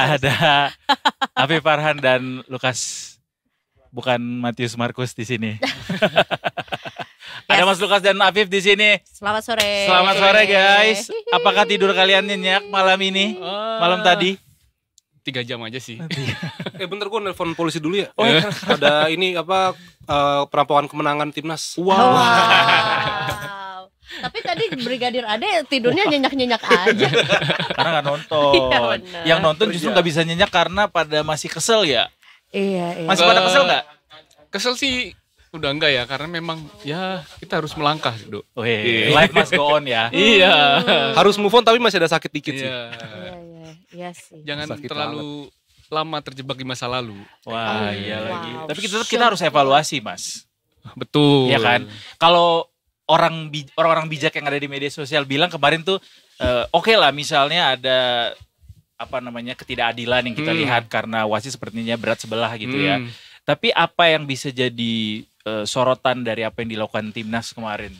ada Afif Farhan dan Lukas, bukan Matius Markus di sini. Ada Mas Lukas dan Afif di sini. Selamat sore. Selamat sore guys. Apakah tidur kalian nyenyak malam ini? Malam tadi? 3 jam aja sih. Bentar gue nelpon polisi dulu ya. Oh, ada ini apa perampokan kemenangan timnas. Wow. Tapi tadi Brigadir Ade tidurnya nyenyak-nyenyak aja. Karena nggak nonton. Iya, benar. Yang nonton justru nggak bisa nyenyak karena pada masih kesel ya. Iya. Masih pada kesel nggak? Kesel sih udah enggak ya, karena memang ya kita harus melangkah, Dok. Life must go on ya. Iya. Harus move on tapi masih ada sakit dikit sih. Iya sih. Jangan Sakit terlalu lama terjebak di masa lalu. Wah, iya Wow. lagi. Tapi kita harus evaluasi, Mas. Betul. Iya kan? Kalau orang-orang bijak yang ada di media sosial bilang kemarin tuh oke lah misalnya ada ketidakadilan yang kita lihat karena wasit sepertinya berat sebelah gitu ya. Tapi apa yang bisa jadi sorotan dari apa yang dilakukan timnas kemarin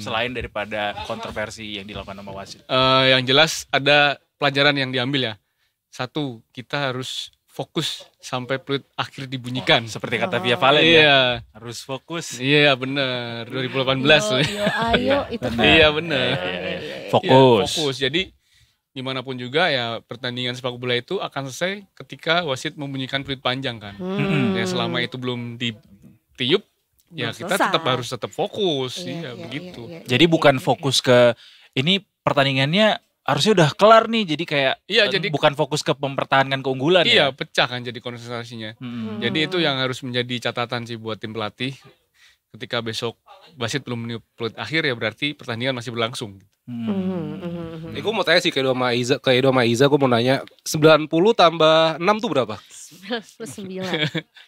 selain daripada kontroversi yang dilakukan sama wasit? Yang jelas ada pelajaran yang diambil ya. 1, kita harus fokus sampai peluit akhir dibunyikan. Seperti kata Via Valen ya. Harus fokus. Iya benar. 2018. Ayo itu. Iya benar. Fokus. Fokus. Jadi dimanapun juga ya pertandingan sepak bola itu akan selesai ketika wasit membunyikan peluit panjang kan. Ya selama itu belum ditiup ya kita harus tetap fokus. Iya begitu. Jadi bukan fokus ke ini pertandingannya harusnya udah kelar nih, jadi kayak jadi bukan fokus ke mempertahankan keunggulan. Iya, pecah kan jadi konsentrasinya. Jadi itu yang harus menjadi catatan sih buat tim pelatih. Ketika besok wasit belum meniup peluit akhir ya berarti pertandingan masih berlangsung. Gue mau tanya sih ke Edo sama Iza, gue mau nanya 90 tambah 6 tuh berapa? 99.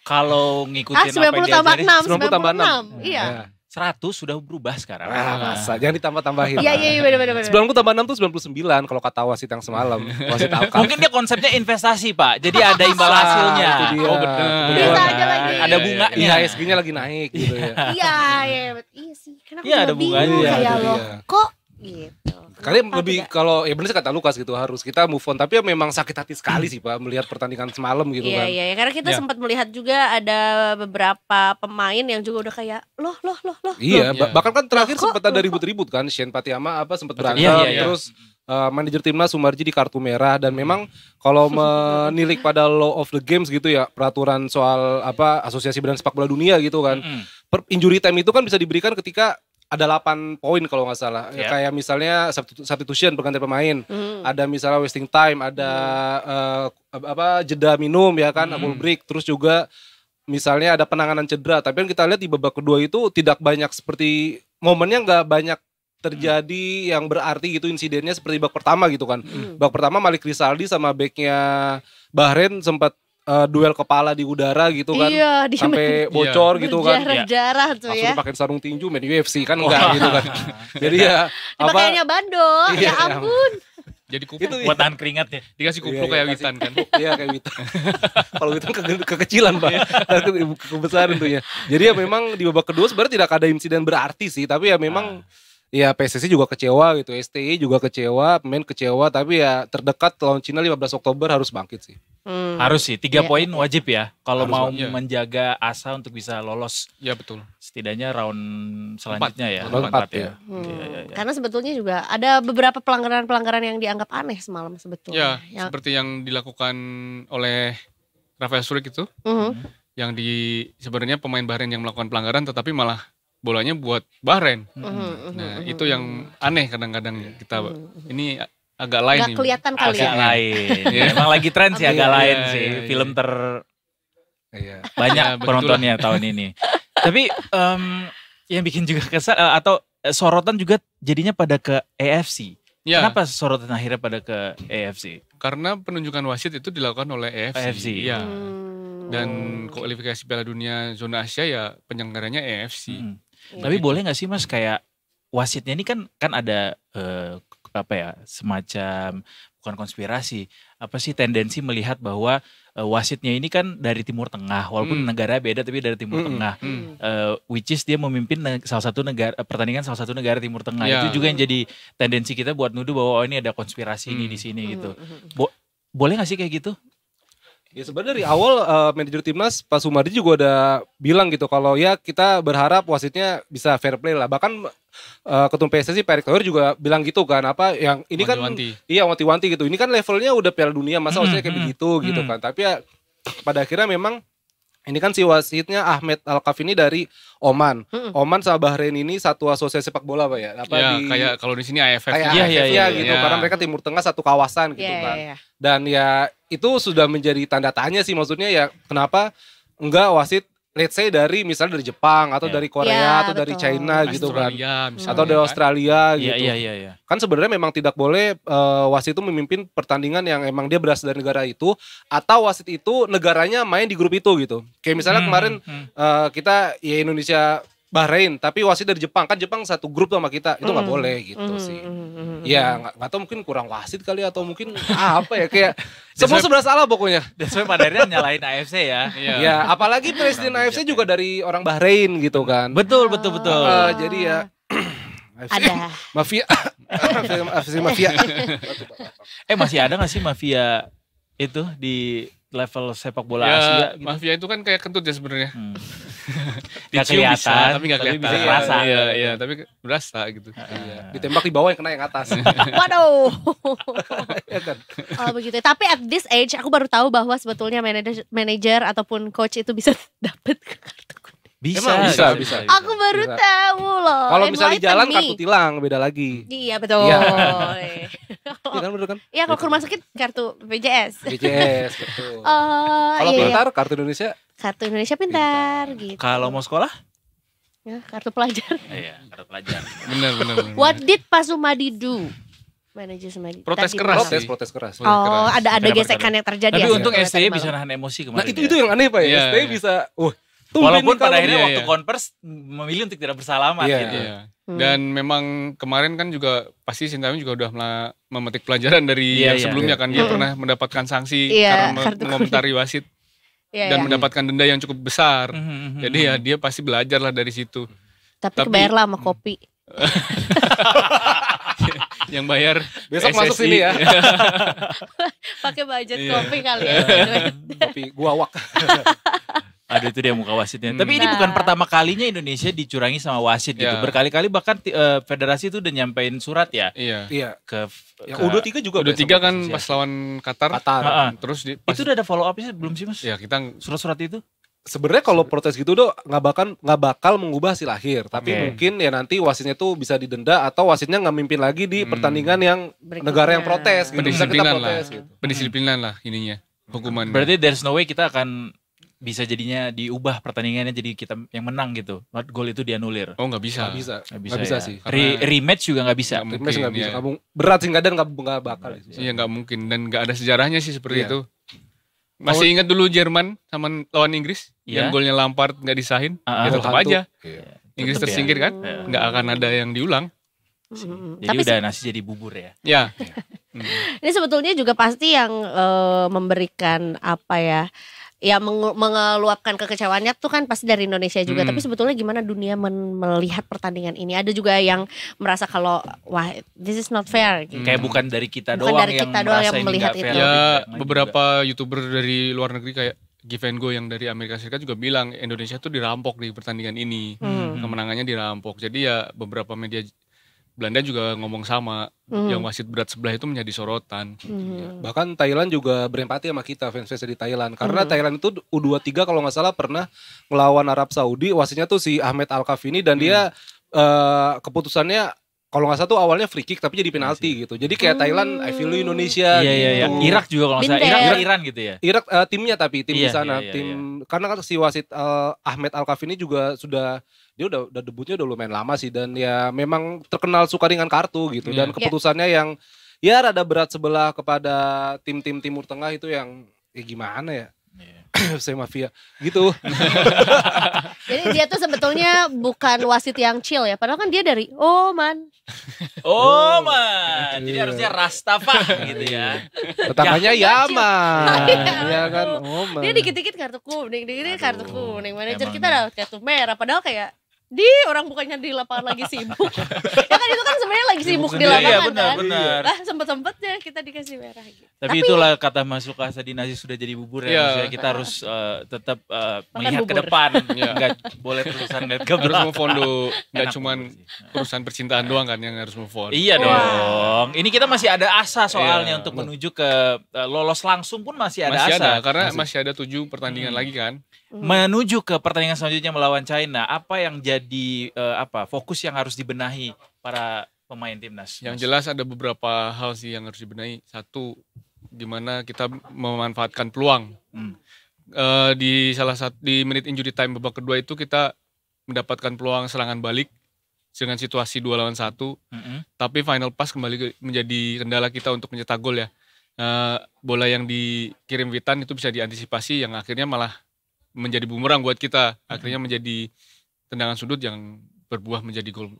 Kalau ngikutin 90 apa yang tambah diajarin 6. 90 tambah 6. Iya. 100 sudah berubah sekarang. Masa jangan ditambah-tambahin. Iya benar. 90 tambah 6 tuh 99 kalau kata wasit yang semalam. Wasit Alka. Mungkin dia konsepnya investasi, Pak. Jadi ada imbal hasilnya. Itu dia. Oh, benar. Bisa aja lagi. Ada bunganya. IHSG-nya lagi naik gitu ya. Iya sih. Karena aku Iya, ada juga bingung bunganya. kayak Itu loh. dia. Kok gitu. Kali Kenapa lebih tidak? kalau ya benar sih kata Lukas gitu, harus kita move on, tapi ya memang sakit hati sekali sih Pak melihat pertandingan semalam gitu kan. Iya, karena kita Ya. sempat melihat juga ada beberapa pemain yang juga udah kayak loh. Iya, bahkan kan terakhir Loh, kok? sempat ada ribut-ribut kan, Shane Patiyama sempat berantem, Iya. terus manajer timnas Sumarji di kartu merah, dan memang kalau menilik pada law of the games gitu ya, peraturan soal Asosiasi Badan Sepak Bola Dunia gitu kan. Injury time itu kan bisa diberikan ketika ada 8 poin kalau nggak salah. Yeah. Kayak misalnya substitution, pergantian pemain. Ada misalnya wasting time, ada jeda minum ya kan, full break, terus juga misalnya ada penanganan cedera. Tapi kan kita lihat di babak kedua itu tidak banyak seperti momennya, nggak banyak terjadi yang berarti gitu insidennya seperti babak pertama gitu kan. Babak pertama Malik Rizaldi sama backnya Bahrain sempat duel kepala di udara gitu kan, Iya, dia sampai bocor gitu kan. Berjarah tuh Langsung ya. dipakai sarung tinju main UFC kan enggak gitu kan. Jadi ya Pakaiannya bandol, Iya, ya ampun. Jadi kupluk. Itu Buat tahan keringat ya. Dikasih kupluk kayak Witan kan. Iya kayak Witan. Kalau Witan kekecilan Pak. Kebesaran tuh ya. Jadi ya memang di babak kedua sebenarnya tidak ada insiden berarti sih, tapi ya memang ya PSSI juga kecewa gitu, STI juga kecewa, pemain kecewa, tapi ya terdekat lawan Cina 15 Oktober harus bangkit sih. Harus sih, 3 poin wajib ya. Kalau Harus mau wajib. menjaga asa untuk bisa lolos Ya betul. setidaknya round selanjutnya ya. Round 4 ya. Iya. Karena sebetulnya juga ada beberapa pelanggaran-pelanggaran yang dianggap aneh semalam sebetulnya. Ya, seperti yang dilakukan oleh Rafael Struijk itu, yang sebenarnya pemain Bahrain yang melakukan pelanggaran tetapi malah bolanya buat Bahrain. Nah, itu yang aneh kadang-kadang kita ini agak lain Gak nih. kelihatan kali Agak ya. lain. Emang lagi tren sih agak lain Iya, sih. iya. Film Iya. banyak Ya, betul. penontonnya tahun ini. Tapi yang bikin juga kesal atau sorotan juga jadinya pada ke AFC. Ya, Kenapa sorotan akhirnya pada ke AFC? karena penunjukan wasit itu dilakukan oleh AFC. Iya. Dan kualifikasi Piala Dunia zona Asia ya penyelenggaranya AFC. Tapi boleh nggak sih Mas kayak wasitnya ini kan ada semacam bukan konspirasi, tendensi melihat bahwa wasitnya ini kan dari Timur Tengah, walaupun negara beda tapi dari Timur Tengah, which is dia memimpin pertandingan salah satu negara Timur Tengah. Ya. Itu juga yang jadi tendensi kita buat nuduh bahwa ini ada konspirasi ini di sini gitu. Boleh nggak sih kayak gitu? Ya sebenarnya dari awal manajer timnas Pak Sumardi juga udah bilang gitu kalau ya kita berharap wasitnya bisa fair play lah. Bahkan ketua PSSI Pak Erick Thohir juga bilang gitu kan, apa yang ini kan iya wanti-wanti gitu. Ini kan levelnya udah Piala Dunia, masa wasitnya kayak begitu gitu kan. Tapi ya pada akhirnya memang ini kan si wasitnya Ahmed Al-Kafini dari Oman. Oman sama Bahrain ini satu asosiasi sepak bola Pak ya. Apa ya, di kayak kalau di sini AFF. Kayak AFF ya gitu. Karena mereka Timur Tengah satu kawasan gitu kan. Dan ya itu sudah menjadi tanda tanya sih, maksudnya ya kenapa enggak wasit let's say dari misalnya dari Jepang atau dari Korea atau dari China gitu kan. Atau dari Australia gitu. Iya. Kan sebenarnya memang tidak boleh wasit itu memimpin pertandingan yang emang dia berasal dari negara itu, atau wasit itu negaranya main di grup itu gitu. Kayak misalnya kemarin kita ya Indonesia Bahrain, tapi wasit dari Jepang, kan Jepang satu grup sama kita, itu nggak boleh gitu sih. Ya nggak tahu, mungkin kurang wasit kali atau mungkin apa ya, kayak semua serba salah pokoknya. Dan saya pada akhirnya nyalain AFC ya. Ya apalagi presiden AFC juga dari orang Bahrain gitu kan. Betul. Jadi ya ada mafia, mafia. Masih ada nggak sih mafia itu di level sepak bola ya, Asia gitu? Mafia itu kan kayak kentut ya sebenarnya. Gak kelihatan, tapi gak kelihatan. Bisa kerasa. Iya, tapi berasa gitu. Ditembak di bawah yang kena yang atas. Waduh. Ya kan? Oh begitu. Tapi at this age aku baru tahu bahwa sebetulnya manajer ataupun coach itu bisa dapat kartu kuning. Bisa. Aku baru tahu loh. Kalau misalnya di jalan kartu tilang beda lagi. Iya betul. Iya kan, bener kan? Iya, kalau ke rumah sakit kartu BPJS. BPJS betul. Kalau pintar kartu Indonesia. Kartu Indonesia pintar gitu. Kalau mau sekolah? Ya, kartu pelajar. Iya, kartu pelajar. Bener. What did Pak Sumadi do? Manajer Sumadi. Protes keras. Oh, ada gesekan yang terjadi. Tapi untung STY bisa nahan emosi kemarin. Nah itu yang aneh Pak ya. STY bisa. Walaupun pada akhirnya waktu konvers memilih untuk tidak bersalaman gitu. Iya. Dan memang kemarin kan juga pasti Sintayong juga udah memetik pelajaran dari yang sebelumnya kan. Dia pernah mendapatkan sanksi karena mengomentari wasit. Dan mendapatkan denda yang cukup besar. Jadi ya dia pasti belajar lah dari situ. Tapi kebayar lah sama kopi. Yang bayar besok PSSI. Masuk sini ya. Pakai budget kopi kali ya. Kopi guawak. Aduh itu dia muka wasitnya. Tapi ini bukan pertama kalinya Indonesia dicurangi sama wasit gitu. Berkali-kali bahkan federasi itu udah nyampein surat ya. Iya. Ke U23 juga. U23 kan pas lawan Qatar. Terus itu udah ada follow up-nya belum sih Mas? Ya kita surat-surat itu. Sebenarnya kalau protes gitu nggak bakal mengubah hasil akhir. Tapi mungkin ya nanti wasitnya tuh bisa didenda atau wasitnya nggak mimpin lagi di pertandingan yang negara yang protes. Gitu. Pendisiplinan lah ininya. Hukuman. Berarti there's no way kita akan bisa jadinya diubah pertandingannya jadi kita yang menang gitu. Gol itu dianulir. Oh nggak bisa. Nggak bisa sih. Rematch juga nggak bisa. Rematch nggak bisa. Berat sih nggak bakal. Iya nggak mungkin dan nggak ada sejarahnya sih seperti itu. Masih ingat dulu Jerman sama lawan Inggris yang golnya Lampard nggak disahin, ya tetap aja. Inggris tersingkir kan, nggak akan ada yang diulang. Jadi udah nasi jadi bubur ya. Ya. Ini sebetulnya juga pasti yang memberikan apa ya mengeluapkan kekecewaannya tuh kan pasti dari Indonesia juga. Tapi sebetulnya gimana dunia melihat pertandingan ini? Ada juga yang merasa kalau wah this is not fair gitu. Kayak bukan dari kita bukan doang dari kita doang yang melihat itu. Ya beberapa YouTuber dari luar negeri kayak Give and Go yang dari Amerika Serikat juga bilang Indonesia tuh dirampok di pertandingan ini. Kemenangannya dirampok. Jadi ya beberapa media Belanda juga ngomong sama, yang wasit berat sebelah itu menjadi sorotan. Bahkan Thailand juga berempati sama kita, fans-fans di Thailand. Karena Thailand itu U23 kalau nggak salah pernah ngelawan Arab Saudi, wasitnya tuh si Ahmed Al-Kafini dan dia keputusannya kalau nggak salah tuh awalnya free kick tapi jadi penalti gitu. Jadi kayak Thailand, I feel you Indonesia. Iya. Irak juga kalau nggak salah, Iran gitu ya. Irak timnya tapi tim di sana, karena kan si wasit Ahmed Al-Kafini juga dia udah debutnya udah lumayan lama sih dan ya memang terkenal suka dengan kartu gitu dan keputusannya yang ya rada berat sebelah kepada tim-tim Timur Tengah itu yang gimana ya. Saya mafia gitu. Jadi dia tuh sebetulnya bukan wasit yang chill ya, padahal kan dia dari Oman. Jadi harusnya Rastafa gitu ya. Tetangganya Yaman. Iya kan, Oman. Dia dikit-dikit kartu kuning, Manajer kita udah kartu merah, padahal kayak orang bukannya di lapangan lagi sibuk. Ya kan itu kan sebenarnya lagi sibuk di lapangan Iya, kan. benar. Lah sempet-sempetnya kita dikasih merah gitu. Tapi itulah kata Mas Lukas tadi, nasi sudah jadi bubur ya. Iya. Maksudnya kita harus tetap melihat ke bubur. depan. Iya. Enggak boleh terusan lihat ke Harus belakang. move on dulu. Nggak Enak cuman bubur sih. urusan percintaan doang kan yang harus move on. Iya dong. Ini kita masih ada asa soalnya Iya. untuk menuju ke lolos langsung pun masih ada Masih asa. ada, karena masih ada 7 pertandingan lagi kan. Menuju ke pertandingan selanjutnya melawan China, apa yang jadi fokus yang harus dibenahi para pemain timnas? Yang jelas ada beberapa hal sih yang harus dibenahi. Satu, gimana kita memanfaatkan peluang. Di menit injury time babak kedua itu kita mendapatkan peluang serangan balik dengan situasi 2 lawan 1. Tapi final pass kembali menjadi kendala kita untuk mencetak gol ya. Bola yang dikirim Witan itu bisa diantisipasi, yang akhirnya malah menjadi bumerang buat kita. Akhirnya menjadi tendangan sudut yang berbuah menjadi gol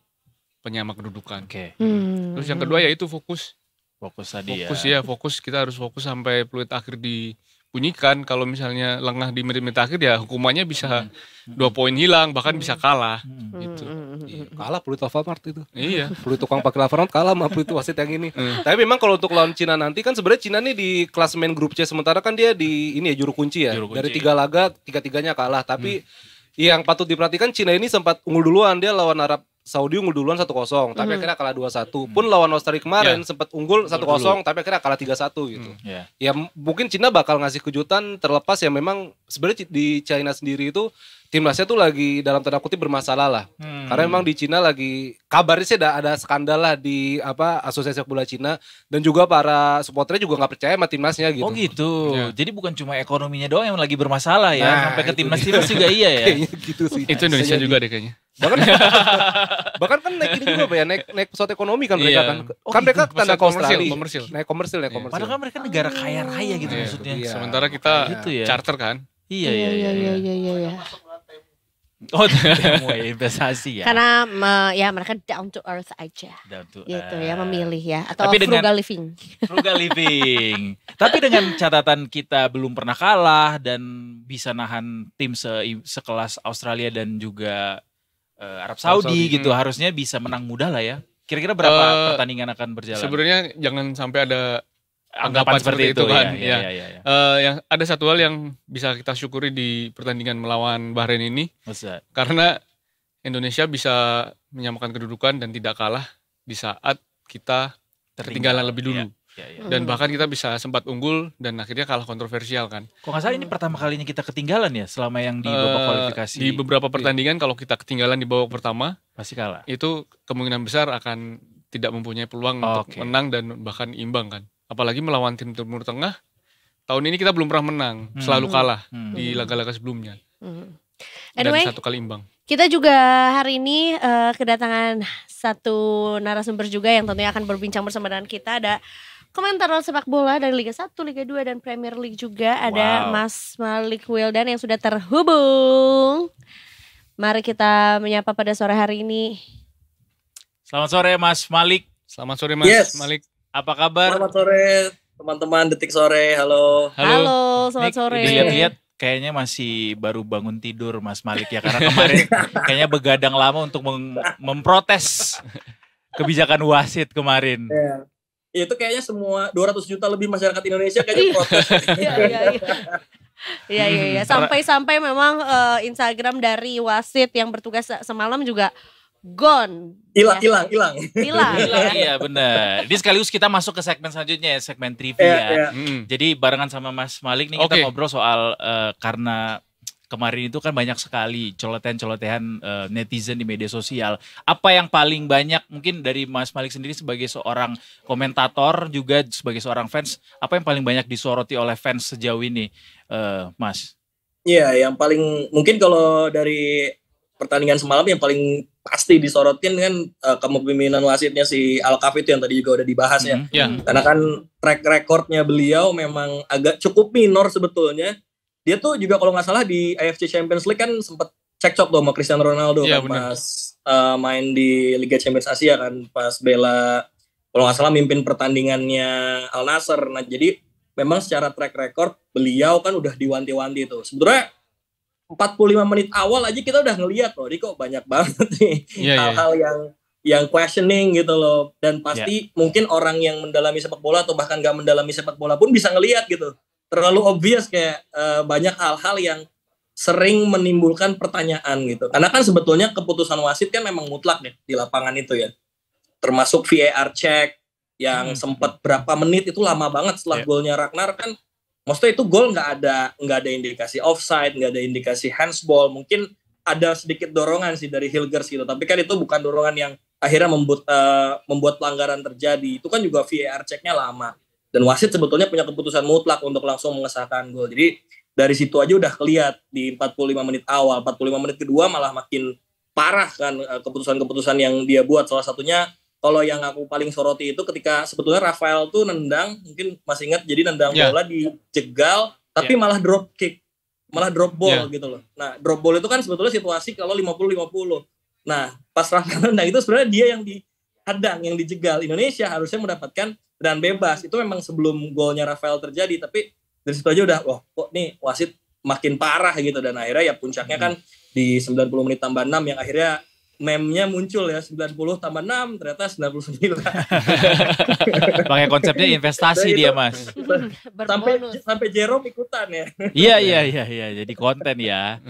penyama kedudukan. Oke. Terus yang kedua yaitu fokus. Fokus tadi Fokus ya, fokus. Kita harus fokus sampai peluit akhir dibunyikan. Kalau misalnya lengah di menit-menit akhir ya hukumannya bisa 2 poin hilang, bahkan bisa kalah. Gitu. Iya, kalah peluit Alfamart itu. Iya. Peluit tukang pakai Alfamart kalah sama peluit wasit yang ini. Tapi memang kalau untuk lawan Cina nanti kan sebenarnya Cina nih di klasemen grup C sementara kan dia di ini ya juru kunci ya. Juru kunci. Dari 3 laga 3-3-nya kalah. Tapi yang patut diperhatikan Cina ini sempat unggul duluan, dia lawan Arab Saudi unggul duluan 1-0, tapi akhirnya kalah 2-1. Pun lawan Australia kemarin sempat unggul 1-0, tapi akhirnya kalah 3-1 gitu. Ya mungkin Cina bakal ngasih kejutan, terlepas ya memang sebenarnya di China sendiri itu timnasnya tuh lagi dalam tanda kutip bermasalah lah. Karena memang di Cina lagi kabarnya sih ada skandal lah di Asosiasi Sepak Bola Cina, dan juga para supporternya juga nggak percaya sama timnasnya gitu. Oh gitu. Ya. Jadi bukan cuma ekonominya doang yang lagi bermasalah ya, Nah, sampai ke itu timnas dia. juga iya ya. Kayaknya gitu sih. Itu Indonesia Bisa juga jadi. deh kayaknya. Bahkan kan naik ini juga Pak ya, naik pesawat ekonomi kan mereka Iya. kan. Oh Kan mereka gitu. tanda ke Komersil, Australia. komersil. Naik komersil. Padahal kan mereka negara kaya raya gitu Iya. maksudnya. Iya. Sementara kita Gitu ya. charter kan. Iya. Iya. Oh, mau investasi ya. Karena ya mereka down to earth aja. Down to Gitu earth. ya, memilih ya, atau Tapi dengan- frugal living. Frugal living. Tapi dengan catatan kita belum pernah kalah dan bisa nahan tim sekelas Australia dan juga Arab Saudi gitu, harusnya bisa menang mudah lah ya. Kira-kira berapa pertandingan akan berjalan? Sebenarnya jangan sampai ada anggapan seperti itu kan. ya. Yang ada satu hal yang bisa kita syukuri di pertandingan melawan Bahrain ini, Ustaz. karena Indonesia bisa menyamakan kedudukan dan tidak kalah di saat kita ketinggalan lebih dulu. Iya. Dan bahkan kita bisa sempat unggul dan akhirnya kalah kontroversial kan. Kok nggak salah ini pertama kalinya kita ketinggalan ya selama yang di babak kualifikasi. Di beberapa pertandingan kalau kita ketinggalan di babak pertama, Pasti kalah. itu kemungkinan besar akan tidak mempunyai peluang untuk menang dan bahkan imbang kan. Apalagi melawan tim Timur Tengah, tahun ini kita belum pernah menang, selalu kalah di laga-laga sebelumnya. Anyway, Dan 1 kali imbang. kita juga hari ini kedatangan satu narasumber juga yang tentunya akan berbincang bersama dengan kita. Ada komentar sepak bola dari Liga 1, Liga 2 dan Premier League juga. Ada Mas Malik Wildan yang sudah terhubung. Mari kita menyapa pada sore hari ini. Selamat sore Mas Malik. Selamat sore Mas Yes. Malik. Apa kabar? Selamat sore teman-teman Detik Sore, halo. Halo, selamat Nik, sore. Dilihat-lihat kayaknya masih baru bangun tidur Mas Malik ya, karena kemarin kayaknya begadang lama untuk memprotes kebijakan wasit kemarin. Ya. Itu kayaknya semua 200 juta lebih masyarakat Indonesia kayaknya protes. Iya. Sampai-sampai memang Instagram dari wasit yang bertugas semalam juga gone. Hilang. Hilang. Iya benar. Ini sekaligus kita masuk ke segmen selanjutnya ya, segmen trivia. Iya. Jadi barengan sama Mas Malik nih kita ngobrol soal karena kemarin itu kan banyak sekali celotehan-celotehan netizen di media sosial. Apa yang paling banyak mungkin dari Mas Malik sendiri sebagai seorang komentator juga sebagai seorang fans, apa yang paling banyak disoroti oleh fans sejauh ini, Mas? Iya, yang paling mungkin kalau dari pertandingan semalam yang paling pasti disorotin kan kepemimpinan wasitnya si Al-Kaf itu yang tadi juga udah dibahas ya. Karena kan track recordnya beliau memang agak cukup minor sebetulnya. Dia tuh juga kalau nggak salah di AFC Champions League kan sempat cekcok tuh sama Cristiano Ronaldo kan pas main di Liga Champions Asia kan, pas bela kalau nggak salah mimpin pertandingannya Al Nassr. Nah jadi memang secara track record beliau kan udah diwanti-wanti tuh. Sebenarnya 45 menit awal aja kita udah ngelihat loh, ini kok banyak banget nih hal-hal yang questioning gitu loh. Dan pasti mungkin orang yang mendalami sepak bola atau bahkan gak mendalami sepak bola pun bisa ngelihat gitu. Terlalu obvious kayak banyak hal-hal yang sering menimbulkan pertanyaan gitu. Karena kan sebetulnya keputusan wasit kan memang mutlak nih di lapangan itu ya. Termasuk VAR check yang sempat berapa menit itu lama banget setelah golnya Ragnar kan. Maksudnya itu gol nggak ada indikasi offside, nggak ada indikasi handsball. Mungkin ada sedikit dorongan sih dari Hilgers gitu. Tapi kan itu bukan dorongan yang akhirnya membuat pelanggaran terjadi. Itu kan juga VAR check-nya lama. Dan wasit sebetulnya punya keputusan mutlak untuk langsung mengesahkan gol. Jadi dari situ aja udah kelihatan di 45 menit awal. 45 menit kedua malah makin parah kan keputusan-keputusan yang dia buat. Salah satunya kalau yang aku paling soroti itu ketika sebetulnya Rafael tuh nendang, mungkin masih ingat, jadi nendang bola dijegal, tapi malah drop kick, malah drop ball gitu loh. Nah drop ball itu kan sebetulnya situasi kalau 50-50. Nah pas Rafael nendang itu sebenarnya dia yang dihadang, yang dijegal. Indonesia harusnya mendapatkan tendangan bebas. Itu memang sebelum golnya Rafael terjadi, tapi dari situ aja udah, wah kok nih wasit makin parah gitu. Dan akhirnya ya puncaknya kan di 90 menit tambah 6 yang akhirnya meme-nya muncul ya, 90 tambah 6 ternyata 99. Pakai konsepnya investasi dia Mas. Sampai Jerome ikutan ya. Iya jadi konten ya.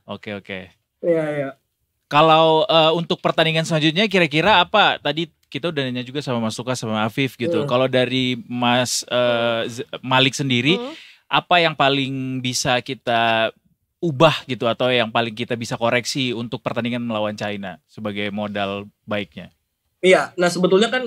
Oke. Iya. Kalau untuk pertandingan selanjutnya kira-kira apa? Tadi kita udah nanya juga sama Mas Lukas sama Afif gitu. Kalau dari Mas Malik sendiri, apa yang paling bisa kita ubah gitu atau yang paling kita bisa koreksi untuk pertandingan melawan China sebagai modal baiknya? Iya, nah sebetulnya kan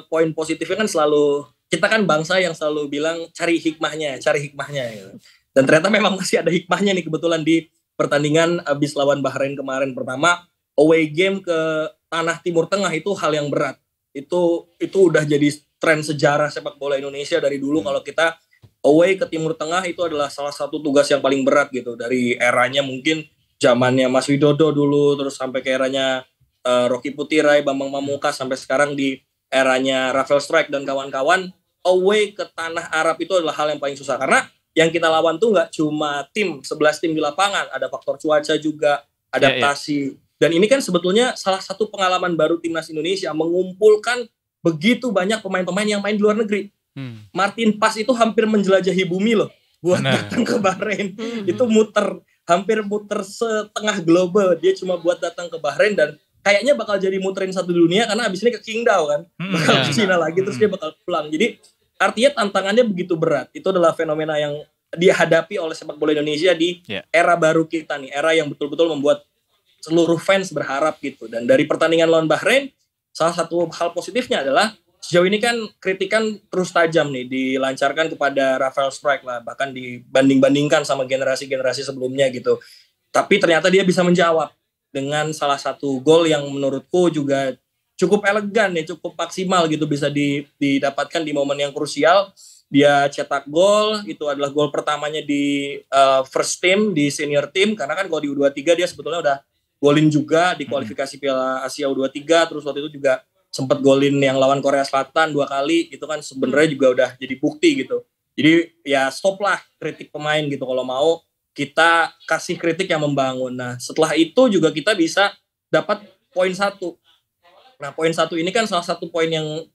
poin positifnya kan selalu, kita kan bangsa yang selalu bilang cari hikmahnya gitu. Dan ternyata memang masih ada hikmahnya nih kebetulan di pertandingan abis lawan Bahrain kemarin. Pertama, away game ke tanah Timur Tengah itu hal yang berat. Itu udah jadi tren sejarah sepak bola Indonesia dari dulu. Kalau kita away ke Timur Tengah itu adalah salah satu tugas yang paling berat gitu. Dari eranya mungkin zamannya Mas Widodo dulu, terus sampai ke eranya Rocky Putirai, Bambang Pamungkas, sampai sekarang di eranya Rafael Strike dan kawan-kawan. Away ke tanah Arab itu adalah hal yang paling susah. Karena yang kita lawan tuh gak cuma 11 tim di lapangan. Ada faktor cuaca juga, adaptasi. Dan ini kan sebetulnya salah satu pengalaman baru timnas Indonesia, mengumpulkan begitu banyak pemain-pemain yang main di luar negeri. Martin Paes itu hampir menjelajahi bumi loh buat datang ke Bahrain. Itu hampir muter setengah global dia cuma buat datang ke Bahrain, dan kayaknya bakal jadi muterin satu dunia karena abis ini ke Qingdao kan, bakal ke Cina lagi terus dia bakal pulang. Jadi artinya tantangannya begitu berat. Itu adalah fenomena yang dihadapi oleh sepak bola Indonesia di era baru kita nih, era yang betul-betul membuat seluruh fans berharap gitu. Dan dari pertandingan lawan Bahrain, salah satu hal positifnya adalah sejauh ini kan kritikan terus tajam nih dilancarkan kepada Rafael Strike lah, bahkan dibanding-bandingkan sama generasi-generasi sebelumnya gitu. Tapi ternyata dia bisa menjawab dengan salah satu gol yang menurutku juga cukup elegan ya, cukup maksimal gitu, bisa didapatkan di momen yang krusial. Dia cetak gol, itu adalah gol pertamanya di first team, di senior team, karena kan kalau di U23 dia sebetulnya udah golin juga di kualifikasi Piala Asia U23, terus waktu itu juga sempat golin yang lawan Korea Selatan 2 kali, itu kan sebenarnya juga udah jadi bukti gitu. Jadi ya stop lah kritik pemain gitu, kalau mau kita kasih kritik yang membangun. Nah setelah itu juga kita bisa dapat poin 1. Nah poin 1 ini kan salah satu poin yang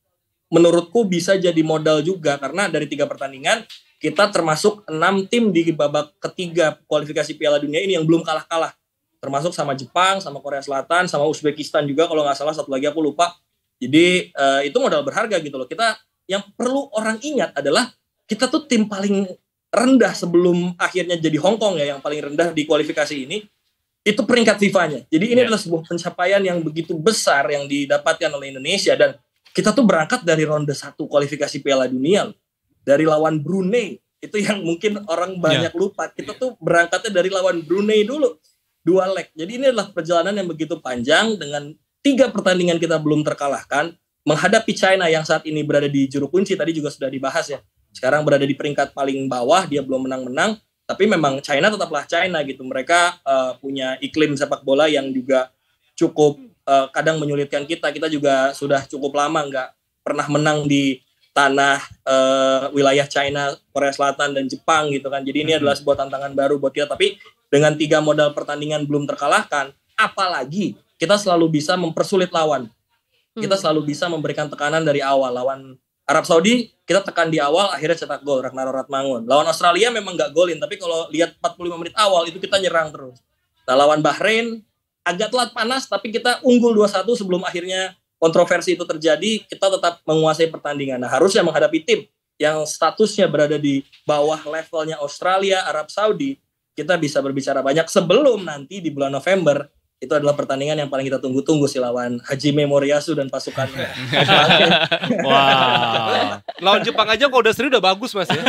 menurutku bisa jadi modal juga, karena dari 3 pertandingan kita termasuk 6 tim di babak ketiga kualifikasi Piala Dunia ini yang belum kalah-kalah, termasuk sama Jepang, sama Korea Selatan, sama Uzbekistan juga kalau nggak salah, satu lagi aku lupa. Jadi itu modal berharga gitu loh. Kita yang perlu orang ingat adalah kita tuh tim paling rendah sebelum akhirnya jadi Hong Kong ya, yang paling rendah di kualifikasi ini itu peringkat FIFA-nya. Jadi ini adalah sebuah pencapaian yang begitu besar yang didapatkan oleh Indonesia, dan kita tuh berangkat dari ronde 1 kualifikasi Piala Dunia dari lawan Brunei. Itu yang mungkin orang banyak lupa. Kita tuh berangkatnya dari lawan Brunei dulu 2 leg. Jadi ini adalah perjalanan yang begitu panjang dengan 3 pertandingan kita belum terkalahkan, menghadapi China yang saat ini berada di juru kunci, tadi juga sudah dibahas ya. Sekarang berada di peringkat paling bawah, dia belum menang-menang, tapi memang China tetaplah China gitu. Mereka punya iklim sepak bola yang juga cukup kadang menyulitkan kita. Kita juga sudah cukup lama nggak pernah menang di tanah wilayah China, Korea Selatan, dan Jepang gitu kan. Jadi ini adalah sebuah tantangan baru buat kita, tapi dengan 3 modal pertandingan belum terkalahkan, apalagi kita selalu bisa mempersulit lawan. Kita selalu bisa memberikan tekanan dari awal. Lawan Arab Saudi kita tekan di awal, akhirnya cetak gol Ragnar Ratmangun. Lawan Australia memang nggak golin, tapi kalau lihat 45 menit awal itu kita nyerang terus. Nah, lawan Bahrain agak telat panas, tapi kita unggul 2-1 sebelum akhirnya kontroversi itu terjadi. Kita tetap menguasai pertandingan. Nah, harusnya menghadapi tim yang statusnya berada di bawah levelnya Australia, Arab Saudi, kita bisa berbicara banyak sebelum nanti di bulan November. Itu adalah pertandingan yang paling kita tunggu-tunggu sih, lawan Hajime Moriyasu dan pasukannya. Wah. Lawan Jepang aja kalau udah seri udah bagus Mas ya.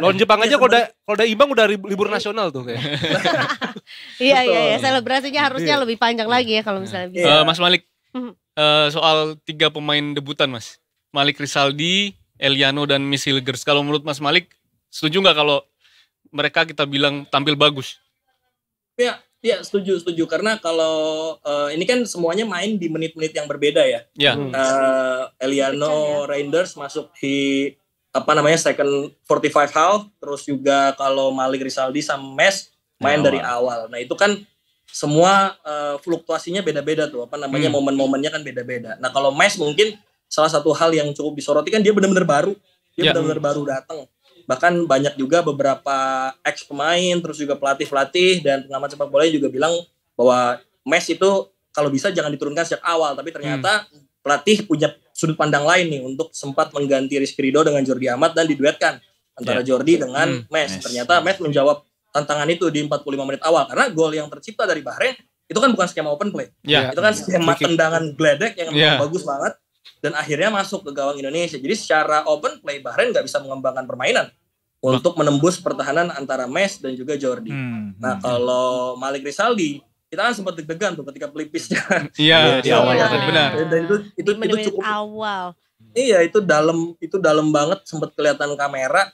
Lawan Jepang aja kalau udah imbang udah libur nasional tuh kayak. Iya. Selebrasinya harusnya lebih panjang lagi ya kalau misalnya bisa. Mas Malik, soal 3 pemain debutan Mas. Malik Rizaldi, Eliano dan Miss Hilgers. Kalau menurut Mas Malik, setuju nggak kalau mereka kita bilang tampil bagus? Ya, setuju. Karena kalau ini kan semuanya main di menit-menit yang berbeda ya. Eliano Reinders masuk di second 45 half, terus juga kalau Malik Rizaldi sama Mes main dari awal. Nah, itu kan semua fluktuasinya beda-beda tuh, momen-momennya kan beda-beda. Nah, kalau Mes mungkin salah satu hal yang cukup disoroti kan dia benar-benar baru. Dia benar-benar baru datang. Bahkan banyak juga beberapa ex pemain, terus juga pelatih dan pengamat sepak bola juga bilang bahwa Mes itu kalau bisa jangan diturunkan sejak awal. Tapi ternyata pelatih punya sudut pandang lain nih untuk sempat mengganti Rizky Ridho dengan Jordi Amat dan diduetkan antara Jordi dengan Mes. Ternyata Mes menjawab tantangan itu di 45 menit awal. Karena gol yang tercipta dari Bahrain itu kan bukan skema open play. Itu kan skema tendangan gledek yang bagus banget. Dan akhirnya masuk ke gawang Indonesia. Jadi secara open play Bahrain nggak bisa mengembangkan permainan untuk menembus pertahanan antara Mes dan juga Jordi. Nah, kalau Malik Rizaldi, kita kan sempat deg-degan tuh ketika pelipisnya. Di awal benar. Dan itu cukup awal. Iya, itu dalam banget, sempat kelihatan kamera.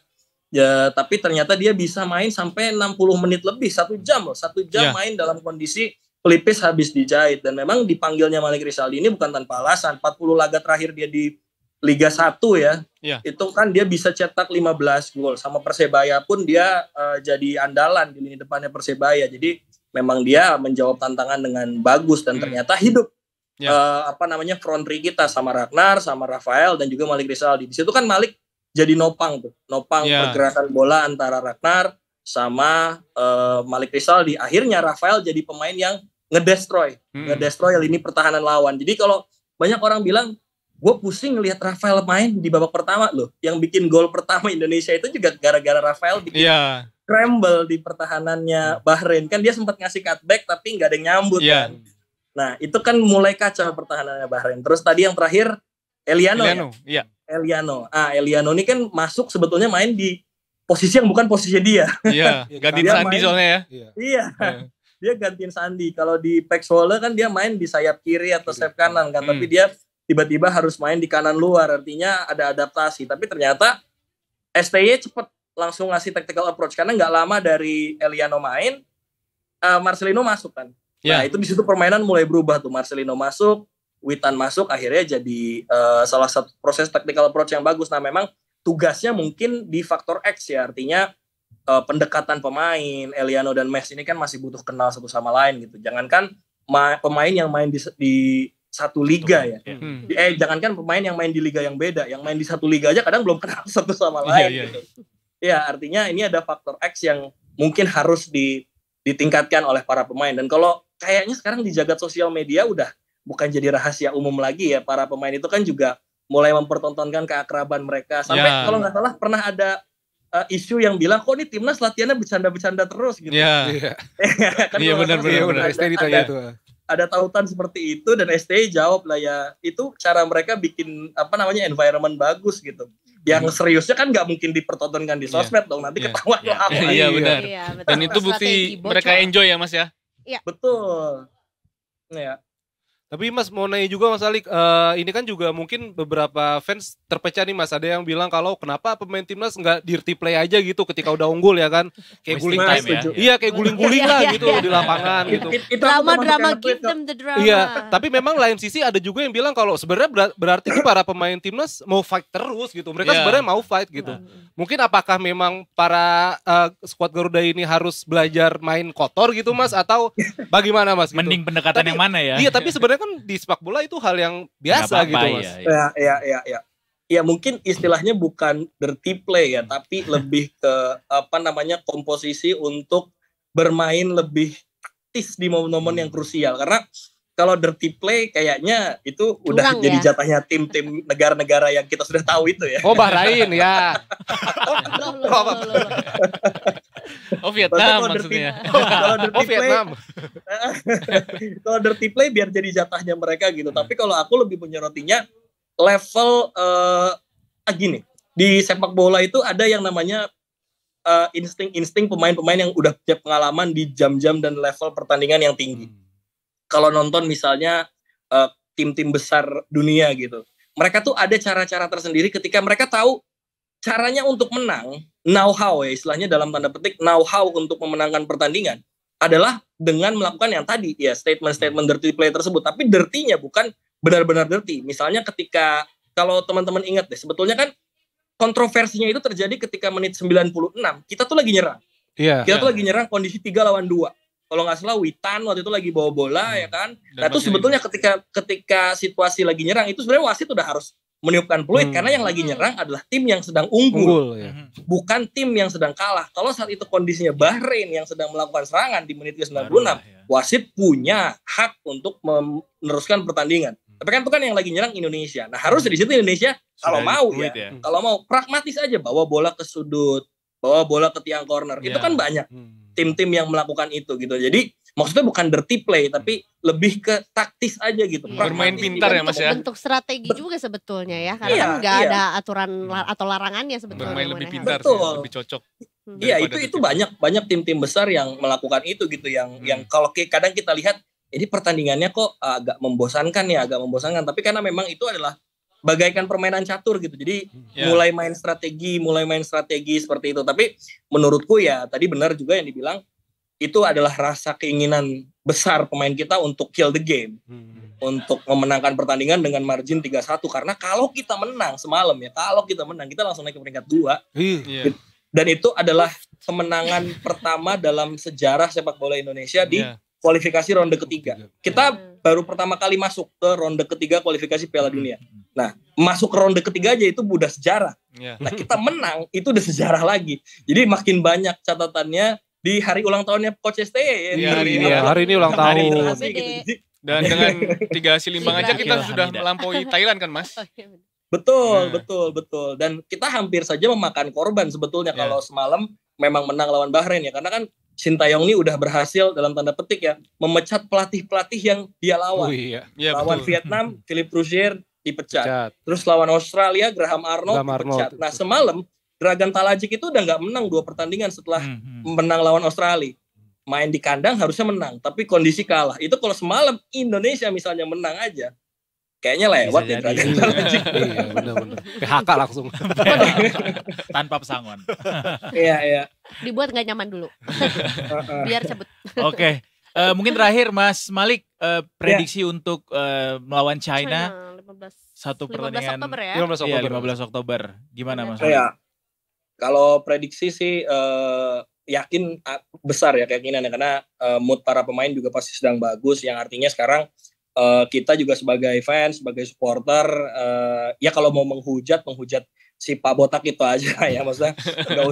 Ya, tapi ternyata dia bisa main sampai 60 menit lebih, 1 jam loh. 1 jam main dalam kondisi pelipis habis dijahit. Dan memang dipanggilnya Malik Rizaldi ini bukan tanpa alasan. 40 laga terakhir dia di Liga 1 ya. Itu kan dia bisa cetak 15 gol. Sama Persebaya pun dia jadi andalan di lini depannya Persebaya. Jadi memang dia menjawab tantangan dengan bagus dan ternyata hidup. Front three kita sama Ragnar, sama Rafael dan juga Malik Rizaldi. Di situ kan Malik jadi nopang pergerakan bola antara Ragnar sama Malik Rizaldi. Akhirnya Rafael jadi pemain yang ngedestroy lini pertahanan lawan. Jadi kalau banyak orang bilang, gue pusing ngelihat Rafael main di babak pertama loh. Yang bikin gol pertama Indonesia itu juga gara-gara Rafael bikin scramble di pertahanannya Bahrain. Kan dia sempat ngasih cutback tapi nggak ada yang nyambut kan. Nah, itu kan mulai kacau pertahanannya Bahrain. Terus tadi yang terakhir Eliano. Eliano ini kan masuk sebetulnya main di posisi yang bukan posisi dia. Gantiin Sandi soalnya ya. Dia gantiin Sandi. Kalau di Pexwolle kan dia main di sayap kiri atau sayap kanan kan. Tapi dia tiba-tiba harus main di kanan luar. Artinya ada adaptasi. Tapi ternyata STY cepat langsung ngasih tactical approach. Karena nggak lama dari Eliano main, Marcelino masuk kan. Nah itu di situ permainan mulai berubah tuh. Marcelino masuk, Witan masuk, akhirnya jadi salah satu proses tactical approach yang bagus. Nah memang tugasnya mungkin di faktor X ya. Artinya pendekatan pemain, Eliano dan Mes ini kan masih butuh kenal satu sama lain gitu. Jangankan pemain yang main di satu liga ya. Jangankan pemain yang main di liga yang beda, yang main di satu liga aja kadang belum kenal satu sama lain gitu. Ya, artinya ini ada faktor X yang mungkin harus ditingkatkan oleh para pemain. Dan kalau kayaknya sekarang di jagat sosial media udah bukan jadi rahasia umum lagi ya, para pemain itu kan juga mulai mempertontonkan keakraban mereka. Sampai kalau nggak salah pernah ada isu yang bilang kok ini timnas latihannya bercanda-bercanda terus gitu. Iya benar. STY ditanya itu. Ada tautan seperti itu dan STY jawab lah ya, itu cara mereka bikin environment bagus gitu. Yang seriusnya kan nggak mungkin dipertontonkan di sosmed dong, nanti ketahuan apa. Iya benar. Dan itu bukti mereka enjoy ya Mas ya. Betul. Ya. Tapi Mas mau nanya juga Mas Alik, ini kan juga mungkin beberapa fans terpecah nih Mas. Ada yang bilang kalau kenapa pemain timnas nggak dirty play aja gitu ketika udah unggul ya kan? Kayak guling time ya. Iya kayak guling-guling lah gitu di lapangan gitu. Drama give them the drama. Iya, tapi memang lain sisi ada juga yang bilang kalau sebenarnya berarti para pemain timnas mau fight terus gitu. Mereka sebenarnya mau fight gitu. Mungkin apakah memang para skuad Garuda ini harus belajar main kotor gitu Mas atau bagaimana Mas? Gitu? Mending pendekatan yang mana ya? Iya, tapi sebenarnya kan di sepak bola itu hal yang biasa gitu Mas. Ya. Ya mungkin istilahnya bukan dirty play ya, tapi lebih ke komposisi untuk bermain lebih taktis di momen-momen yang krusial. Karena kalau dirty play kayaknya itu udah curang, jadi ya? jatahnya tim-tim negara-negara yang kita sudah tahu itu ya. Oh Bahrain ya. Oh Vietnam maksudnya. Kalau dirty play, Vietnam. kalau dirty play biar jadi jatahnya mereka gitu. Tapi kalau aku lebih menyorotinya level gini. Di sepak bola itu ada yang namanya insting pemain-pemain yang udah punya pengalaman di jam-jam dan level pertandingan yang tinggi. Kalau nonton misalnya tim-tim besar dunia gitu, mereka tuh ada cara-cara tersendiri ketika mereka tahu caranya untuk menang, know-how ya istilahnya dalam tanda petik know-how untuk memenangkan pertandingan adalah dengan melakukan yang tadi ya statement-statement dirty play tersebut. Tapi dirty-nya bukan benar-benar dirty. Misalnya ketika kalau teman-teman ingat deh, sebetulnya kan kontroversinya itu terjadi ketika menit 96 kita tuh lagi nyerang. Iya. Kita tuh lagi nyerang kondisi 3 lawan 2. Kalau nggak salah Witan waktu itu lagi bawa bola ya kan. Nah itu sebetulnya ketika situasi lagi nyerang itu sebenarnya wasit udah harus meniupkan peluit karena yang lagi nyerang adalah tim yang sedang unggul ya. bukan tim yang sedang kalah. Kalau saat itu kondisinya Bahrain yang sedang melakukan serangan di menit ke-96, wasit punya hak untuk meneruskan pertandingan. Tapi kan itu kan yang lagi nyerang Indonesia. Nah harus di situ Indonesia kalau mau ya, kalau mau pragmatis aja bawa bola ke sudut, bawa bola ke tiang corner. Itu kan banyak tim-tim yang melakukan itu gitu. Jadi maksudnya bukan dirty play tapi lebih ke taktis aja gitu. Bermain pintar ya Mas ya. Bentuk strategi juga sebetulnya ya. Karena kan nggak ada aturan atau larangannya sebetulnya. Bermain lebih pintar sih, lebih cocok. Iya itu banyak tim-tim besar yang melakukan itu gitu yang kalau kadang kita lihat ini pertandingannya kok agak membosankan. Tapi karena memang itu adalah bagaikan permainan catur gitu. Jadi mulai main strategi seperti itu. Tapi menurutku ya tadi benar juga yang dibilang itu adalah rasa keinginan besar pemain kita untuk kill the game. Untuk memenangkan pertandingan dengan margin 3-1 karena kalau kita menang semalam ya, kita langsung naik ke peringkat 2. Dan itu adalah kemenangan pertama dalam sejarah sepak bola Indonesia di kualifikasi ronde ketiga. Kita baru pertama kali masuk ke ronde ketiga kualifikasi Piala Dunia. Nah, masuk ke ronde ketiga aja itu udah sejarah. Nah, kita menang itu udah sejarah lagi. Jadi makin banyak catatannya di hari ulang tahunnya Coach STY ya. Hari ini ulang tahun. Dan dengan 3 hasil imbang aja kita sudah melampaui Thailand kan Mas? Betul. Dan kita hampir saja memakan korban sebetulnya kalau semalam memang menang lawan Bahrain ya. Karena kan Sintayong ini udah berhasil dalam tanda petik ya memecat pelatih-pelatih yang dia lawan. Lawan Vietnam, Philippe Rougier dipecat. Terus lawan Australia, Graham Arnold dipecat. Nah semalam Dragan Talajic itu udah nggak menang 2 pertandingan setelah menang lawan Australia. Main di kandang harusnya menang, tapi kondisi kalah. Itu kalau semalam Indonesia misalnya menang aja, kayaknya lewat ya Dragan Talajic. Iya benar-benar. PHK langsung. Tanpa pesangon. Iya. Dibuat nggak nyaman dulu. Biar cabut. Oke. Mungkin terakhir Mas Malik, prediksi untuk melawan China. 15 pertandingan. 15 Oktober ya? 15 Oktober. Gimana Mas? Ya. Kalau prediksi sih yakin besar ya keinginannya karena mood para pemain juga pasti sedang bagus yang artinya sekarang kita juga sebagai fans, sebagai supporter ya kalau mau menghujat si Pak Botak itu aja ya maksudnya nggak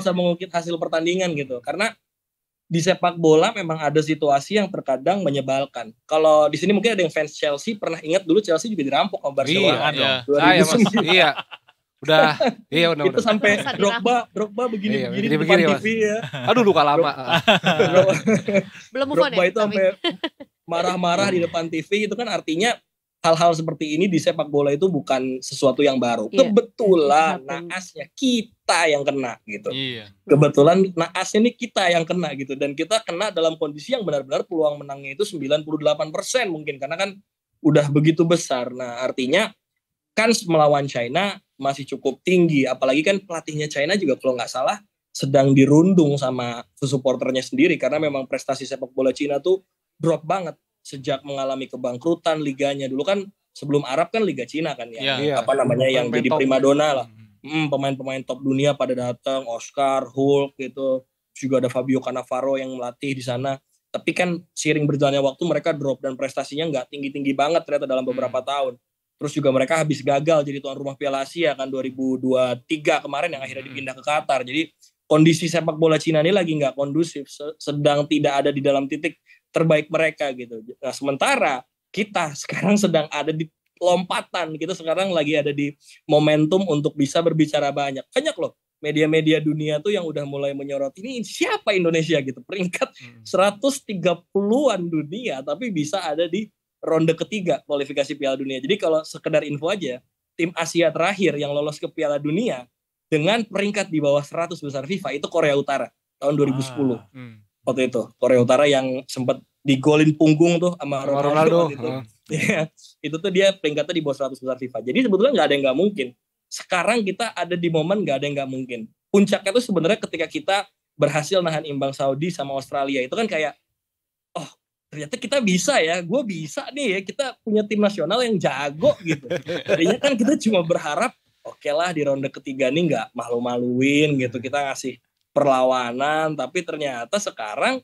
usah mengungkit hasil pertandingan gitu karena di sepak bola memang ada situasi yang terkadang menyebalkan. Kalau di sini mungkin ada yang fans Chelsea pernah ingat dulu Chelsea juga dirampok sama Barcelona. Iya. Udah, benar. Itu sampai Drogba begini di depan TV ya. Aduh luka lama. Belum move on Drogba itu sampai marah-marah di depan TV itu kan artinya hal-hal seperti ini di sepak bola itu bukan sesuatu yang baru. Kebetulan naasnya kita yang kena gitu. Kebetulan naasnya nih kita yang kena gitu. Dan kita kena dalam kondisi yang benar-benar peluang menangnya itu 98% mungkin. Karena kan udah begitu besar. Nah artinya kan melawan China masih cukup tinggi. Apalagi kan pelatihnya China juga kalau nggak salah sedang dirundung sama supporternya sendiri. Karena memang prestasi sepak bola China tuh drop banget. Sejak mengalami kebangkrutan liganya dulu kan sebelum Arab kan Liga Cina kan apa namanya yang jadi primadona lah, pemain-pemain top dunia pada datang, Oscar, Hulk gitu, juga ada Fabio Cannavaro yang melatih di sana. Tapi kan seiring berjalannya waktu mereka drop dan prestasinya nggak tinggi-tinggi banget ternyata dalam beberapa tahun. Terus juga mereka habis gagal jadi tuan rumah Piala Asia kan 2023 kemarin yang akhirnya dipindah ke Qatar. Jadi kondisi sepak bola Cina ini lagi nggak kondusif, sedang tidak ada di dalam titik terbaik mereka gitu. Nah sementara kita sekarang sedang ada di lompatan, kita sekarang lagi ada di momentum untuk bisa berbicara banyak loh media-media dunia tuh yang udah mulai menyorot ini siapa Indonesia gitu, peringkat 130-an dunia tapi bisa ada di ronde ketiga kualifikasi Piala Dunia. Jadi kalau sekedar info aja, tim Asia terakhir yang lolos ke Piala Dunia dengan peringkat di bawah 100 besar FIFA itu Korea Utara tahun 2010. Waktu itu Korea Utara yang sempat digolin punggung tuh sama Ronaldo. Ya, itu tuh dia peringkatnya di bawah 100 besar FIFA. Jadi sebetulnya nggak ada yang nggak mungkin. Sekarang kita ada di momen nggak ada yang nggak mungkin. Puncaknya tuh sebenarnya ketika kita berhasil nahan imbang Saudi sama Australia. Itu kan kayak, oh ternyata kita bisa ya, gue bisa nih ya, kita punya tim nasional yang jago gitu. Tadinya kan kita cuma berharap, oke lah di ronde ketiga nih nggak malu-maluin gitu, kita ngasih perlawanan, tapi ternyata sekarang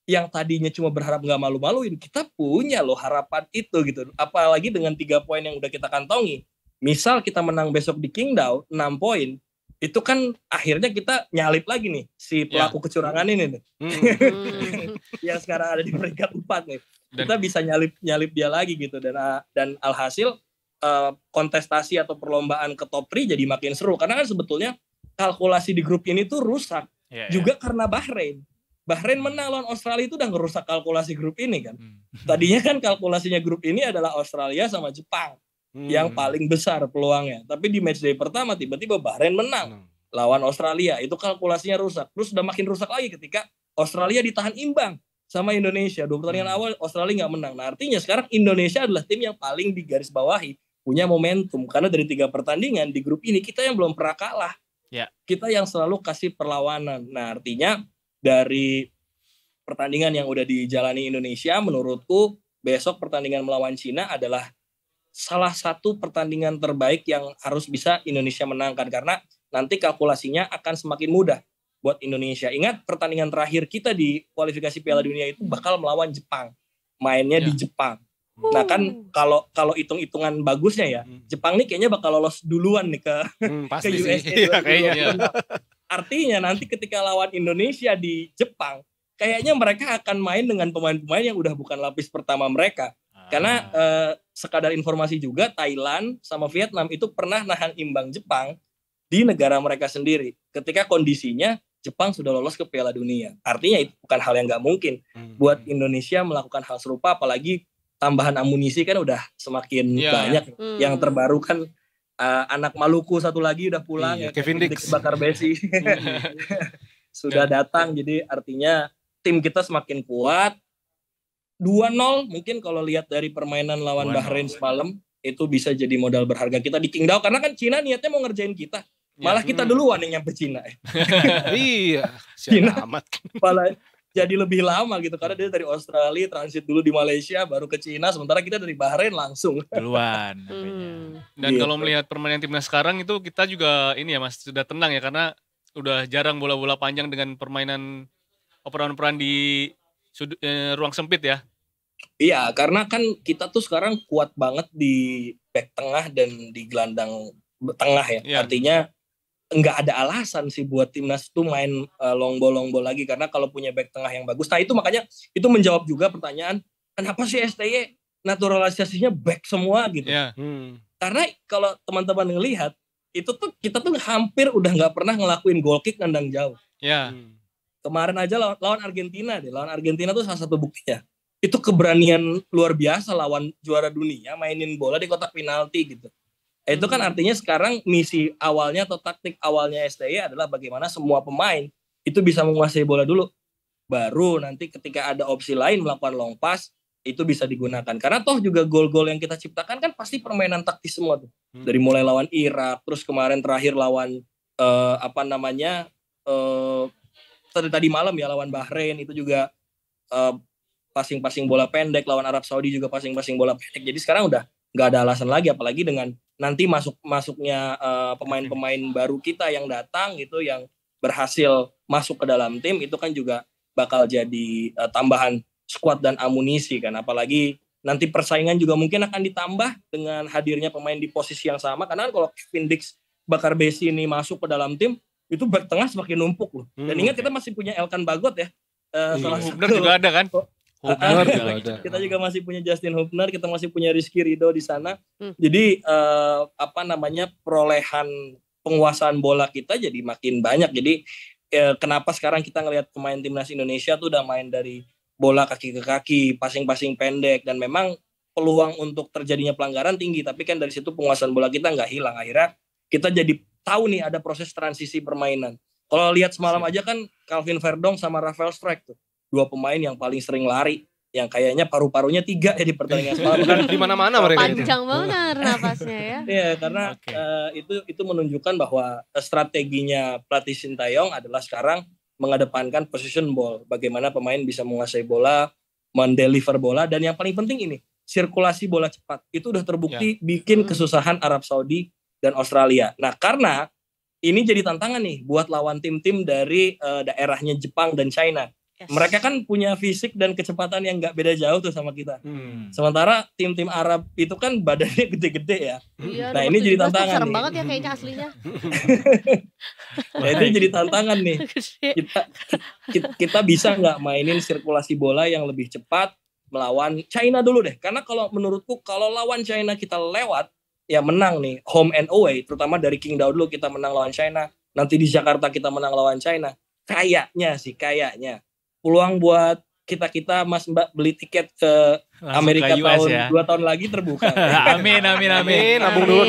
yang tadinya cuma berharap nggak malu-maluin, kita punya loh harapan itu gitu. Apalagi dengan 3 poin yang udah kita kantongi. Misal kita menang besok di Qingdao 6 poin, itu kan akhirnya kita nyalip lagi nih si pelaku kecurangan ini nih. Yang sekarang ada di peringkat 4 nih. Kita bisa nyalip dia lagi gitu, dan alhasil kontestasi atau perlombaan ke top 3 jadi makin seru, karena kan sebetulnya kalkulasi di grup ini tuh rusak juga karena Bahrain menang lawan Australia itu udah ngerusak kalkulasi grup ini kan. Tadinya kan kalkulasinya grup ini adalah Australia sama Jepang yang paling besar peluangnya. Tapi di matchday pertama tiba-tiba Bahrain menang lawan Australia. Itu kalkulasinya rusak. Terus udah makin rusak lagi ketika Australia ditahan imbang sama Indonesia. 2 pertandingan awal Australia nggak menang. Nah artinya sekarang Indonesia adalah tim yang paling digaris bawahi, punya momentum. Karena dari 3 pertandingan di grup ini kita yang belum pernah kalah. Kita yang selalu kasih perlawanan. Nah artinya dari pertandingan yang udah dijalani Indonesia, menurutku besok pertandingan melawan Cina adalah salah satu pertandingan terbaik yang harus bisa Indonesia menangkan, karena nanti kalkulasinya akan semakin mudah buat Indonesia. Ingat pertandingan terakhir kita di kualifikasi Piala Dunia itu bakal melawan Jepang, mainnya di Jepang. Nah kan kalau hitung-hitungan bagusnya ya, Jepang nih kayaknya bakal lolos duluan nih ke USA. Kayaknya. Artinya nanti ketika lawan Indonesia di Jepang, kayaknya mereka akan main dengan pemain-pemain yang udah bukan lapis pertama mereka. Karena sekadar informasi juga, Thailand sama Vietnam itu pernah nahan imbang Jepang di negara mereka sendiri. Ketika kondisinya Jepang sudah lolos ke Piala Dunia. Artinya itu bukan hal yang nggak mungkin buat Indonesia melakukan hal serupa, apalagi tambahan amunisi kan udah semakin banyak. Yang terbaru kan anak Maluku satu lagi udah pulang, Kevin Dix bakar besi sudah datang. Jadi artinya tim kita semakin kuat. 2-0 mungkin kalau lihat dari permainan lawan Bahrain semalam itu bisa jadi modal berharga kita di Qingdao, karena kan Cina niatnya mau ngerjain kita, malah kita duluan yang nyampe Cina. Iya, Cina amat malah jadi lebih lama gitu, karena dia dari Australia transit dulu di Malaysia baru ke Cina, sementara kita dari Bahrain langsung duluan. Dan kalau melihat permainan timnas sekarang itu kita juga ini ya Mas, sudah tenang ya, karena udah jarang bola-bola panjang dengan permainan operan-operan di ruang sempit ya. Iya, karena kan kita tuh sekarang kuat banget di back tengah dan di gelandang tengah ya. Artinya nggak ada alasan sih buat timnas itu main long ball lagi, karena kalau punya back tengah yang bagus. Nah itu makanya itu menjawab juga pertanyaan kenapa sih STY naturalisasinya back semua gitu. Karena kalau teman-teman ngelihat itu tuh kita tuh hampir udah nggak pernah ngelakuin goal kick nendang jauh. Kemarin aja lawan Argentina deh, lawan Argentina tuh salah satu buktinya. itu keberanian luar biasa lawan juara dunia mainin bola di kotak penalti gitu. Itu kan artinya sekarang misi awalnya atau taktik awalnya STY adalah bagaimana semua pemain itu bisa menguasai bola dulu. Baru nanti ketika ada opsi lain melakukan long pass, itu bisa digunakan. Karena toh juga gol-gol yang kita ciptakan kan pasti permainan taktis semua tuh. Dari mulai lawan Irak, terus kemarin terakhir lawan tadi malam ya lawan Bahrain itu juga passing-passing bola pendek, lawan Arab Saudi juga passing-passing bola pendek. Jadi sekarang udah nggak ada alasan lagi, apalagi dengan nanti masuknya pemain-pemain baru kita yang datang gitu, yang berhasil masuk ke dalam tim, itu kan juga bakal jadi tambahan skuad dan amunisi kan. Apalagi nanti persaingan juga mungkin akan ditambah dengan hadirnya pemain di posisi yang sama, karena kalau Kevin Dix, Bakar Besi ini masuk ke dalam tim, itu back tengah semakin numpuk loh. Dan ingat kita masih punya Elkan Bagot ya. Hubner juga ada kan? Kita juga masih punya Justin Hubner, kita masih punya Rizky Ridho di sana. Jadi perolehan penguasaan bola kita jadi makin banyak. Jadi kenapa sekarang kita ngelihat pemain timnas Indonesia tuh udah main dari bola kaki ke kaki, passing-passing pendek, dan memang peluang untuk terjadinya pelanggaran tinggi, tapi kan dari situ penguasaan bola kita nggak hilang. Akhirnya kita jadi tahu nih ada proses transisi permainan. Kalau lihat semalam aja kan Calvin Verdong sama Rafael Strijk tuh, dua pemain yang paling sering lari, yang kayaknya paru-parunya 3 ya di pertandingan semalam kan. Di mana-mana mereka itu. Panjang banget napasnya ya. Iya, karena itu menunjukkan bahwa strateginya pelatih Sintayong adalah sekarang mengedepankan position ball, bagaimana pemain bisa menguasai bola, mendeliver bola, dan yang paling penting ini, sirkulasi bola cepat. Itu udah terbukti bikin kesusahan Arab Saudi dan Australia. Nah, karena ini jadi tantangan nih buat lawan tim-tim dari daerahnya Jepang dan China. Yes. Mereka kan punya fisik dan kecepatan yang gak beda jauh tuh sama kita. Sementara tim-tim Arab itu kan badannya gede-gede ya. Iya, nah ini jadi tantangan serem nih. banget ya kayaknya aslinya. Nah itu jadi tantangan nih. Kita bisa gak mainin sirkulasi bola yang lebih cepat melawan China dulu deh. Karena kalau menurutku kalau lawan China kita lewat, ya menang nih home and away. Terutama dari Qingdao dulu kita menang lawan China. Nanti di Jakarta kita menang lawan China. Kayaknya peluang buat kita Mas Mbak beli tiket ke langsung Amerika ke tahun ya. 2 tahun lagi terbuka. Amin. Nabung dulu.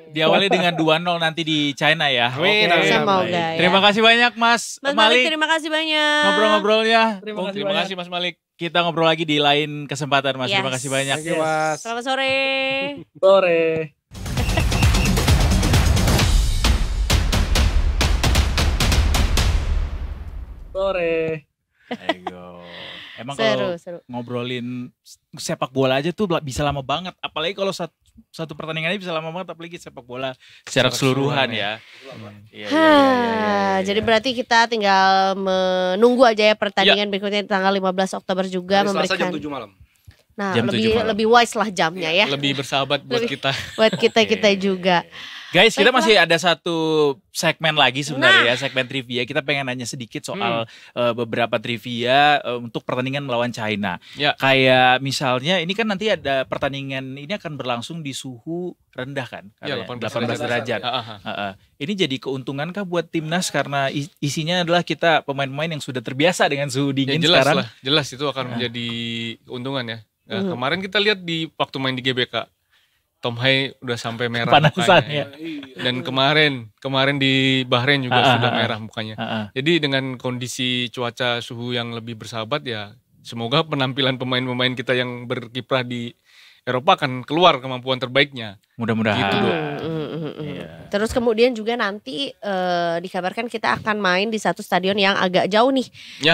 Diawali dengan 2-0 nanti di China ya. Amin. Semoga ya. Terima kasih banyak Mas Malik. Terima kasih banyak. Ngobrol-ngobrolnya. Terima kasih Mas Malik. Kita ngobrol lagi di lain kesempatan Mas. Yes. Terima kasih banyak. Thank you, Mas. Selamat sore. Sore. Ayo. Emang seru. kalau ngobrolin sepak bola aja tuh bisa lama banget. Apalagi kalau satu pertandingannya bisa lama banget, apalagi sepak bola secara keseluruhan ya. Jadi berarti kita tinggal menunggu aja ya pertandingan berikutnya tanggal 15 Oktober juga Hari memberikan. Selasa jam 7 malam. Nah, jam 7 malam. lebih wise lah jamnya ya. Lebih bersahabat buat kita. Buat kita juga. Guys, kita masih ada satu segmen lagi sebenarnya ya, segmen trivia. Kita pengen nanya sedikit soal beberapa trivia untuk pertandingan melawan China. Ya. Kayak misalnya ini kan nanti ada pertandingan ini akan berlangsung di suhu rendah kan? Ya, 18 derajat. Ini jadi keuntungankah buat timnas karena isinya adalah kita pemain-pemain yang sudah terbiasa dengan suhu dingin jelas sekarang? Jelas itu akan menjadi keuntungan ya. Nah, kemarin kita lihat di waktu main di GBK. Tom Hai udah sampai merah Panasan, mukanya. Dan kemarin di Bahrain juga sudah merah mukanya. Jadi dengan kondisi cuaca suhu yang lebih bersahabat ya, semoga penampilan pemain-pemain kita yang berkiprah di Eropa akan keluar kemampuan terbaiknya. Mudah-mudahan. Gitu, Terus kemudian juga nanti dikabarkan kita akan main di satu stadion yang agak jauh nih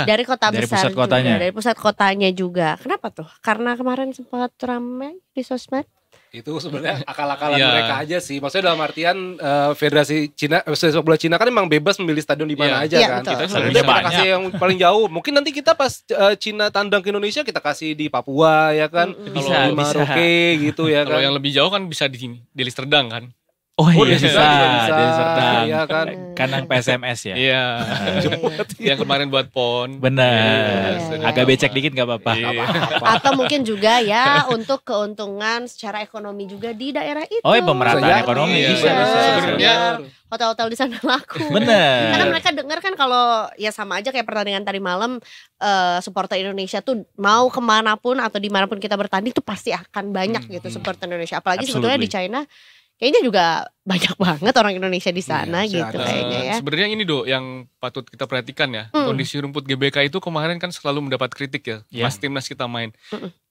dari kota dari besar pusat kotanya. juga, dari pusat kotanya juga. Kenapa tuh? Karena kemarin sempat ramai di sosmed. Itu sebenarnya akal-akalan mereka aja sih. Maksudnya dalam artian Federasi Cina, sepak bola Cina kan memang bebas memilih stadion di mana aja kan. Kita kasih yang paling jauh. Mungkin nanti kita pas Cina tandang ke Indonesia kita kasih di Papua ya kan. Bisa, di Maroke gitu ya kan. Kalau yang lebih jauh kan bisa di Listerdang kan. Oh iya, Desi Serdang. Iya kan. Kandang PSMS ya. Iya. Yang kemarin buat PON. Benar. Iya. Agak becek dikit gak apa-apa. Iya. Atau mungkin juga ya untuk keuntungan secara ekonomi juga di daerah itu. Oh, ya pemerataan Bisa ekonomi jadi. bisa. Iya. Sebenarnya hotel-hotel di sana laku. Bener. Karena mereka dengar kan kalau ya sama aja kayak pertandingan tadi malam, supporter Indonesia tuh mau kemanapun atau dimanapun kita bertanding tuh pasti akan banyak gitu supporter Indonesia. Apalagi sebetulnya di China kayaknya juga banyak banget orang Indonesia di sana gitu kayaknya ya. Sebenarnya ini yang patut kita perhatikan ya. Kondisi rumput GBK itu kemarin kan selalu mendapat kritik ya. Pas timnas kita main.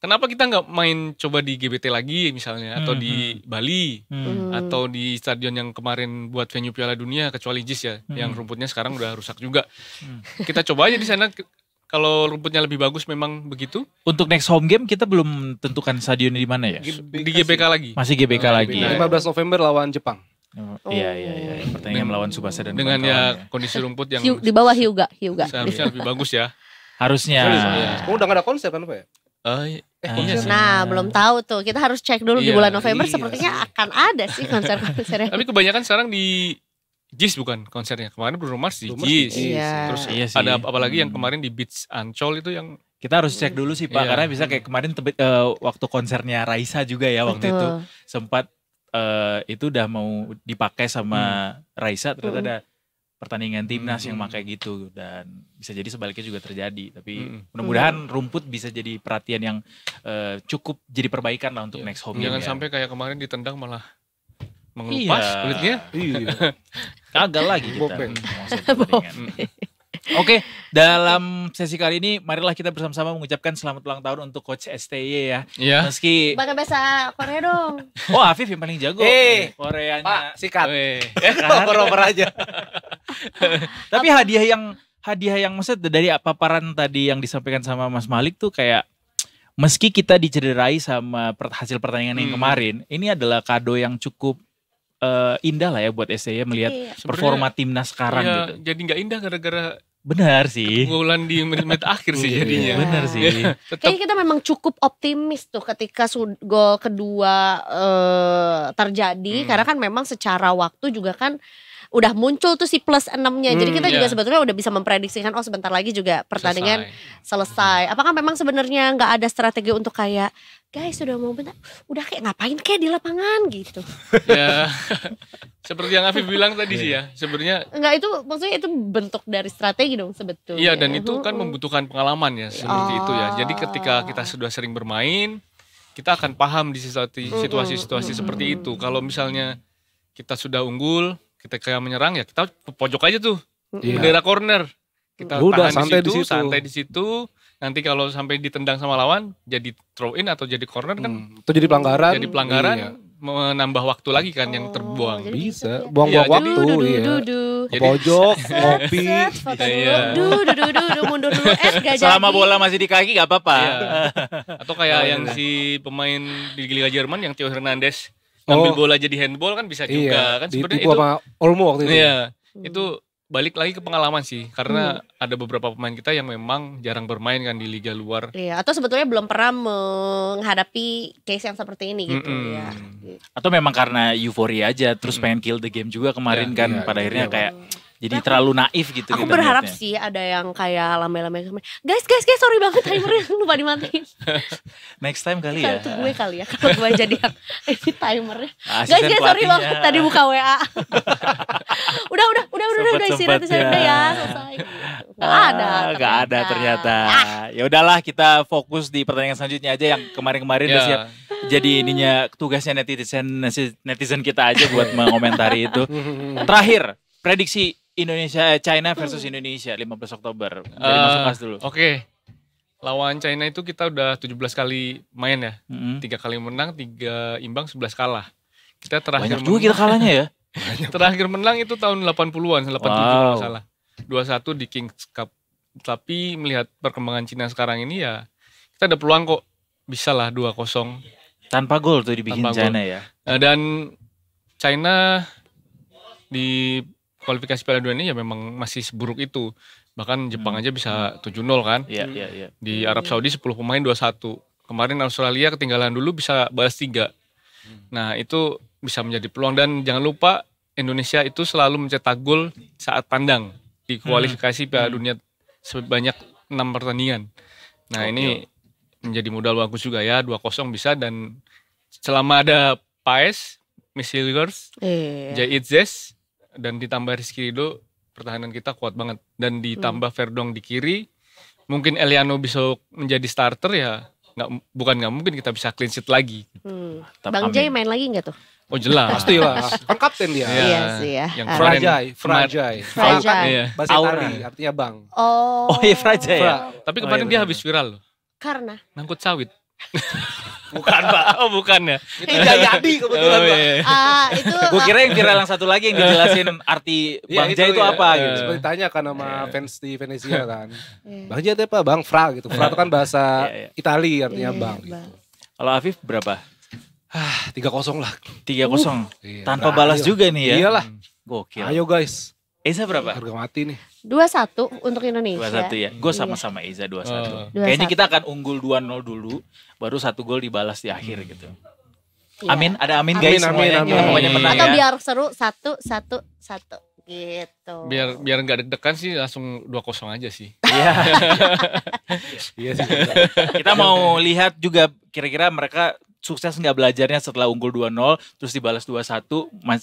Kenapa kita nggak main coba di GBT lagi misalnya, atau di Bali, atau di stadion yang kemarin buat venue Piala Dunia kecuali JIS ya, yang rumputnya sekarang udah rusak juga. Kita coba aja di sana. Kalau rumputnya lebih bagus memang begitu. Untuk next home game kita belum tentukan stadionnya di mana ya? Di GBK lagi. Masih GBK lagi. 15 November lawan Jepang. Iya. Pertandingan melawan Tsubasa dan dengan kawan-kawan. kondisi rumput yang Di bawah Hyuga. seharusnya lebih bagus ya. Harusnya. Oh, udah gak ada konser kan Pak ya? Iya sih. Nah, belum tahu tuh. Kita harus cek dulu di Iya, bulan November iya sepertinya akan ada sih konser-konsernya. Tapi kebanyakan sekarang di JIS bukan konsernya. Kemarin Bruno Mars di Bruno Mars JIS. di JIS. Iya. Terus Iya sih. ada apalagi yang kemarin di Beach Ancol itu yang Kita harus cek dulu sih Pak, Iya. karena bisa kayak kemarin waktu konsernya Raisa juga ya waktu itu sempat itu udah mau dipakai sama Raisa, ternyata ada pertandingan timnas yang pakai gitu, dan bisa jadi sebaliknya juga terjadi. Tapi mudah-mudahan rumput bisa jadi perhatian yang cukup jadi perbaikan lah untuk next home game. jangan ya. sampai kayak kemarin ditendang malah mengelupas kulitnya. Iya. Gagal lagi kita. Bopeng. menguasai pertandingan. Oke, dalam sesi kali ini marilah kita bersama-sama mengucapkan selamat ulang tahun untuk Coach STY ya. Iya. Meski Bahkan bahasa Korea dong. oh Afif yang paling jago. Koreanya. Pak, sikat. Weh. Oper aja. Tapi hadiah yang maksudnya dari paparan tadi yang disampaikan sama Mas Malik tuh kayak meski kita dicederai sama hasil pertandingan yang kemarin, ini adalah kado yang cukup indah lah ya buat STY melihat performa timnas sekarang Iya, gitu. jadi nggak indah gara-gara Benar sih. keunggulan di menit-menit akhir sih jadinya. Benar sih. Tetap Kayaknya kita memang cukup optimis tuh ketika gol kedua terjadi. Karena kan memang secara waktu juga kan udah muncul tuh si plus 6-nya. Jadi kita juga sebetulnya udah bisa memprediksikan oh sebentar lagi juga pertandingan selesai. Apakah memang sebenarnya nggak ada strategi untuk kayak guys sudah mau bentar, udah kayak ngapain kayak di lapangan gitu. ya seperti yang Afif bilang tadi sih ya. Sebenarnya Enggak, itu maksudnya itu bentuk dari strategi dong sebetulnya. iya, dan itu kan membutuhkan pengalaman ya seperti itu ya. Jadi ketika kita sudah sering bermain, kita akan paham di situasi-situasi seperti itu. Kalau misalnya kita sudah unggul, kita kayak menyerang ya kita pojok aja tuh. Bendera corner. Kita Udah, tahan santai di situ, di situ. santai di situ. Nanti kalau sampai ditendang sama lawan jadi throw in atau jadi corner kan Itu jadi pelanggaran. jadi pelanggaran, Iya. menambah waktu lagi kan yang terbuang. jadi Bisa. gitu ya. Buang-buang Iya, waktu. Iya. Ke Jadi- pojok, ngopi. Set, foto Iya. dulu, mundur dulu, gak Selama jadi. bola masih di kaki gak apa-apa. Iya. Atau kayak yang si pemain di Liga Jerman yang Theo Hernandez ngambil bola jadi handball kan bisa juga kan sebenarnya ditipu itu. sama Olmo waktu itu. Iya, itu balik lagi ke pengalaman sih, karena ada beberapa pemain kita yang memang jarang bermain kan di liga luar. Iya, atau sebetulnya belum pernah menghadapi case yang seperti ini gitu ya. Atau memang karena euforia aja terus pengen kill the game juga kemarin kan iya, pada akhirnya iya. kayak jadi terlalu naif gitu. Aku kita berharap lihatnya. sih ada yang kayak lame-lame guys sorry banget timernya lupa dimatiin. Next time kali Kalau ya. itu gue kali ya kalau gue jadi yang ini timernya. Asisten Guys sorry pelatihnya. banget tadi buka WA. udah istirahat Sempet-sempetnya. udah ya selesai. Gak ada ternyata. Ya udahlah kita fokus di pertandingan selanjutnya aja yang kemarin-kemarin udah siap. Jadi ininya tugasnya netizen kita aja buat mengomentari itu. Terakhir, prediksi China versus Indonesia 15 Oktober. Dari Mas Sukas dulu. Oke. Lawan China itu kita udah 17 kali main ya. 3 kali menang, 3 imbang, 11 kalah. Kita terakhir Banyak juga kita kalahnya ya. terakhir menang itu tahun 80-an, 87 kalau nggak salah. 2-1 di Kings Cup. Tapi melihat perkembangan Cina sekarang ini ya kita ada peluang kok bisa lah 2-0. Tanpa gol tuh dibikin Tanpa China gol. ya. Dan China di kualifikasi Piala Dunia ini ya memang masih seburuk itu. Bahkan Jepang aja bisa 7-0 kan. Iya. Di Arab Saudi 10 pemain 2-1. Kemarin Australia ketinggalan dulu bisa balas 3. Nah itu bisa menjadi peluang, dan jangan lupa Indonesia itu selalu mencetak gol saat tandang di kualifikasi Piala Dunia sebanyak 6 pertandingan. Nah ini menjadi modal bagus juga ya, 2-0 bisa, dan selama ada Paes, Michilgers, Jay Itzes, dan ditambah Rizky Ridho, pertahanan kita kuat banget. Dan ditambah Verdong di kiri, mungkin Eliano bisa menjadi starter ya, bukan nggak mungkin kita bisa clean sheet lagi. Bang Jay main lagi nggak tuh? Oh jelas. Pastilah, kan kapten dia. Iya sih ya. Yang Fragile. Bahasa Itali, artinya bang. Oh iya Fragile ya. Tapi kemarin dia habis viral loh. Karena? Nangkut sawit. Bukan Pak. Oh bukan ya. Itu jadi kebetulan Pak. Itu Gue kira yang viral yang satu lagi yang dijelasin arti Bang Jay itu apa gitu. Seperti ditanyakan sama fans di Venezia kan. Bang Jay itu apa? Bang Fra gitu. Fra itu kan bahasa Itali artinya bang. Gitu. Kalau Afif berapa? 3-0 lah. 3-0. Tanpa balas juga nih ya. Iyalah. Gokil. Ayo guys. Eza berapa? Harga mati nih. 2-1 untuk Indonesia. 2-1 ya. Gue sama-sama Eza 2-1. Kayaknya kita akan unggul 2-0 dulu, baru 1 gol dibalas di akhir gitu. Amin, ada amin guys semuanya. Kita pokoknya menang ya. Atau biar seru 1-1-1 gitu. Biar nggak deg-degan sih, langsung 2-0 aja sih. Iya. Iya sih. Kita mau lihat juga kira-kira mereka sukses nggak belajarnya setelah unggul 2-0 terus dibalas 2-1,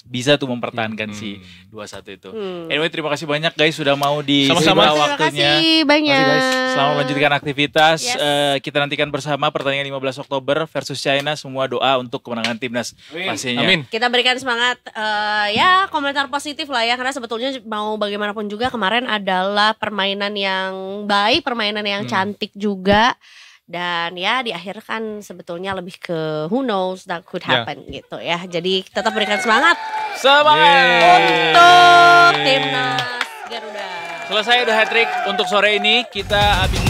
bisa tuh mempertahankan si 2-1 itu. Anyway, terima kasih banyak guys sudah mau di Sama-sama Terima waktunya. kasih banyak. Selamat melanjutkan aktivitas. Yes. Kita nantikan bersama pertandingan 15 Oktober versus China. Semua doa untuk kemenangan timnas pastinya. Amin. Kita berikan semangat, ya komentar positif lah ya, karena sebetulnya mau bagaimanapun juga kemarin adalah permainan yang baik, permainan yang cantik juga. Dan ya di akhir kan sebetulnya lebih ke who knows that could happen gitu ya. Jadi tetap berikan semangat untuk timnas Garuda. Selesai udah hat-trick untuk sore ini. Kita habis